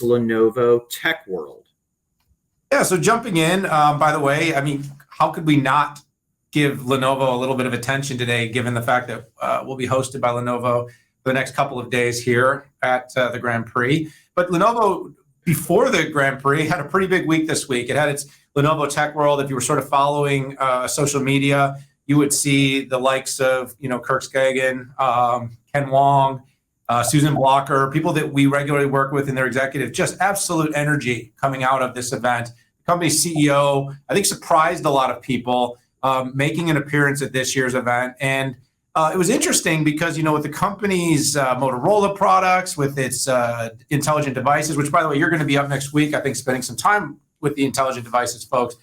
Lenovo TechWorld. Yeah, so jumping in, by the way, I mean, how could we not give Lenovo a little bit of attention today, given the fact that we'll be hosted by Lenovo for the next couple of days here at the Grand Prix. But Lenovo, before the Grand Prix, had a pretty big week this week. It had its Lenovo TechWorld. If you were sort of following social media, you would see the likes of, Kirk Skagen, Ken Wong, Susan Blocker, people that we regularly work with in their executive, just absolute energy coming out of this event. The company's CEO, I think, surprised a lot of people, making an appearance at this year's event. And it was interesting because, with the company's Motorola products, with its intelligent devices, which, by the way, you're going to be up next week, I think, spending some time with the intelligent devices folks.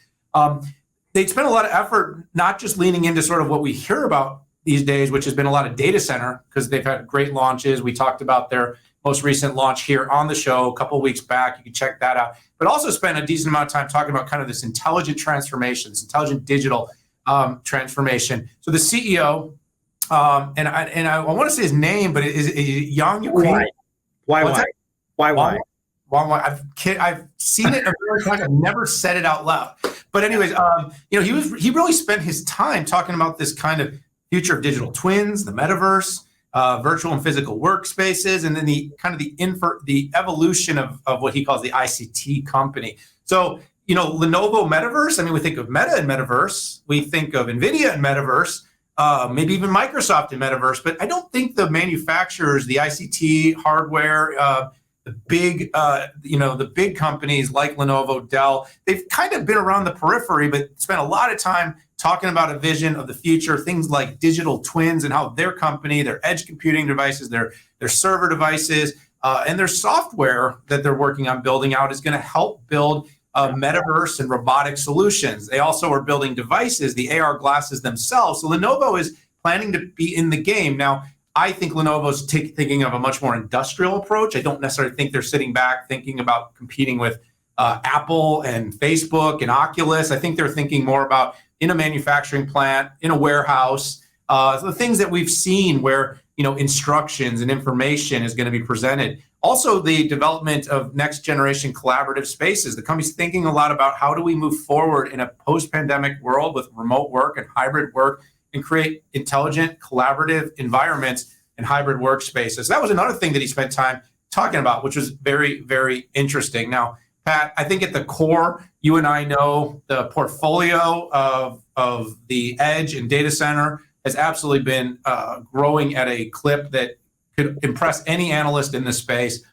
They spent a lot of effort, not just leaning into sort of what we hear about these days, which has been a lot of data center, because they've had great launches. We talked about their most recent launch here on the show a couple of weeks back. You can check that out. But also spent a decent amount of time talking about kind of this intelligent transformation, this intelligent digital transformation. So the CEO, and I want to say his name, but is Yang Yuqing? Why? I've seen it a million times. I've never said it out loud. But anyways, he really spent his time talking about this kind of future of digital twins, the metaverse, virtual and physical workspaces, and then the evolution of what he calls the ICT company. So, Lenovo metaverse, I mean, we think of Meta and metaverse, we think of NVIDIA and metaverse, maybe even Microsoft in metaverse, but I don't think the manufacturers, the ICT hardware, the big companies like Lenovo, Dell, they've kind of been around the periphery, but spent a lot of time talking about a vision of the future, things like digital twins and how their company, their edge computing devices, their server devices, and their software that they're working on building out is going to help build metaverse and robotic solutions. They also are building devices, the AR glasses themselves. So Lenovo is planning to be in the game. Now, I think Lenovo's thinking of a much more industrial approach. I don't necessarily think they're sitting back thinking about competing with Apple and Facebook and Oculus. I think they're thinking more about in a manufacturing plant, in a warehouse, the things that we've seen where, instructions and information is going to be presented. Also, the development of next generation collaborative spaces. The company's thinking a lot about how do we move forward in a post-pandemic world with remote work and hybrid work and create intelligent collaborative environments and hybrid workspaces. That was another thing that he spent time talking about, which was very, very interesting. Now, Pat, I think at the core, you and I know the portfolio of the edge and data center has absolutely been growing at a clip that could impress any analyst in this space.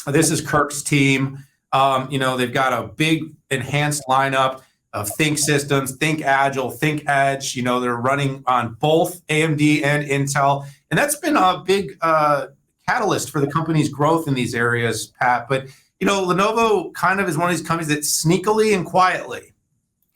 This is Kirk's team. They've got a big enhanced lineup of Think Systems, Think Agile, Think Edge. They're running on both AMD and Intel. And that's been a big catalyst for the company's growth in these areas, Pat. But Lenovo kind of is one of these companies that sneakily and quietly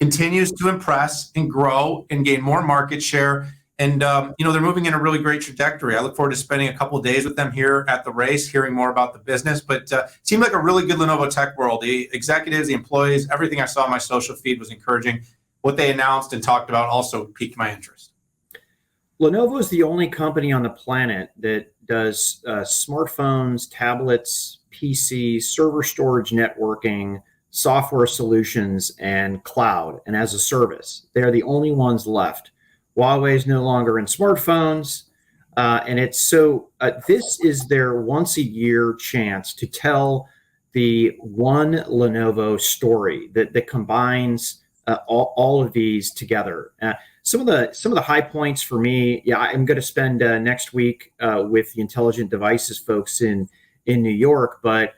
continues to impress and grow and gain more market share. And, they're moving in a really great trajectory. I look forward to spending a couple of days with them here at the race, hearing more about the business. But it seemed like a really good Lenovo TechWorld. The executives, the employees, everything I saw on my social feed was encouraging. What they announced and talked about also piqued my interest. Lenovo is the only company on the planet that does smartphones, tablets, PCs, server storage, networking, software solutions, and cloud, and as a service. They're the only ones left. Huawei is no longer in smartphones, and it's so this is their once a year chance to tell the one Lenovo story that combines all of these together. Some of the high points for me, I'm going to spend next week with the intelligent devices folks in New York, but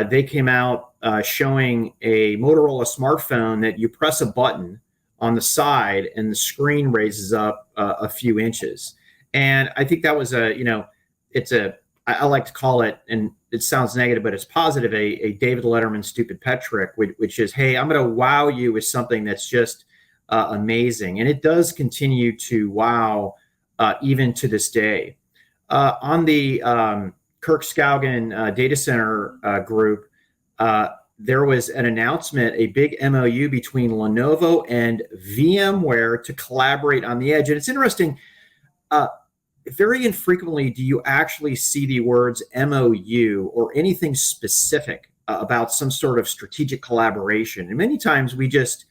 they came out showing a Motorola smartphone that you press a button on the side and the screen raises up a few inches. And I think that was I like to call it, and it sounds negative, but it's positive, a David Letterman stupid pet trick, which is, hey, I'm going to wow you with something that's just amazing. And it does continue to wow even to this day. On the Kirk Skaugen data center group, there was an announcement, a big MOU between Lenovo and VMware to collaborate on the edge. And it's interesting, very infrequently do you actually see the words MOU or anything specific about some sort of strategic collaboration. And many times we just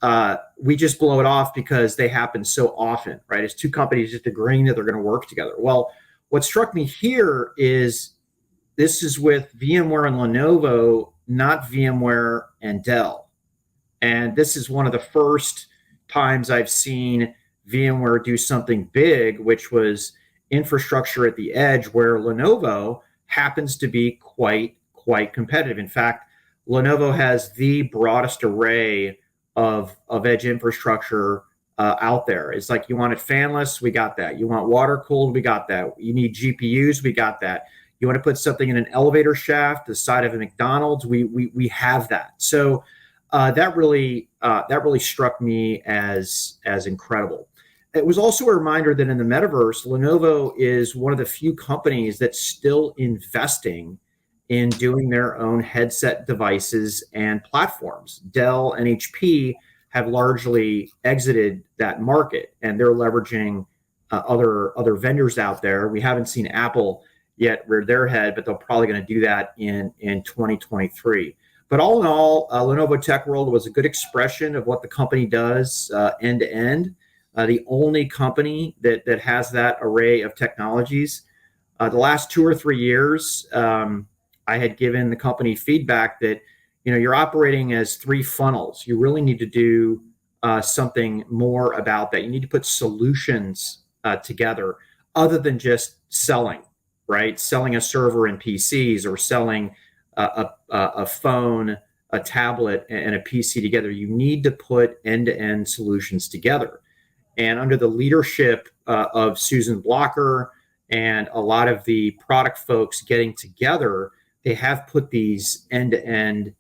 blow it off because they happen so often, right? It's two companies just agreeing that they're going to work together. Well, what struck me here is this is with VMware and Lenovo, not VMware and Dell. And this is one of the first times I've seen VMware do something big, which was infrastructure at the edge, where Lenovo happens to be quite competitive. In fact, Lenovo has the broadest array of edge infrastructure out there. It's like, you want it fanless, we got that. You want water cooled, we got that. You need GPUs, we got that. You want to put something in an elevator shaft, the side of a McDonald's, we have that. So that really struck me as incredible. It was also a reminder that in the metaverse, Lenovo is one of the few companies that's still investing in doing their own headset devices and platforms. Dell and HP have largely exited that market, and they're leveraging other vendors out there. We haven't seen Apple yet rear their head, but they're probably going to do that in 2023. But all in all, Lenovo TechWorld was a good expression of what the company does end to end. The only company that has that array of technologies. The last 2 or 3 years, I had given the company feedback that, you're operating as 3 funnels. You really need to do something more about that. You need to put solutions together other than just selling, right? Selling a server and PCs, or selling a phone, a tablet, and a PC together. You need to put end-to-end solutions together. And under the leadership of Susan Blocker and a lot of the product folks getting together, they have put these end-to-end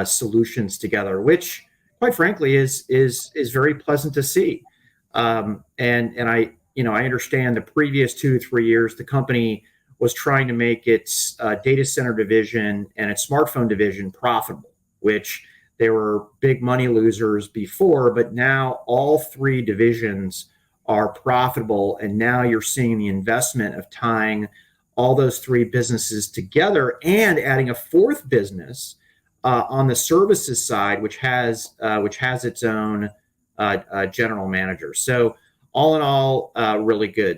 solutions together, which, quite frankly, is very pleasant to see. And I understand the previous 2 to 3 years, the company was trying to make its data center division and its smartphone division profitable, which they were big money losers before, but now all 3 divisions are profitable. And now you're seeing the investment of tying all those 3 businesses together and adding a 4th business on the services side, which has its own general manager. So all in all, really good.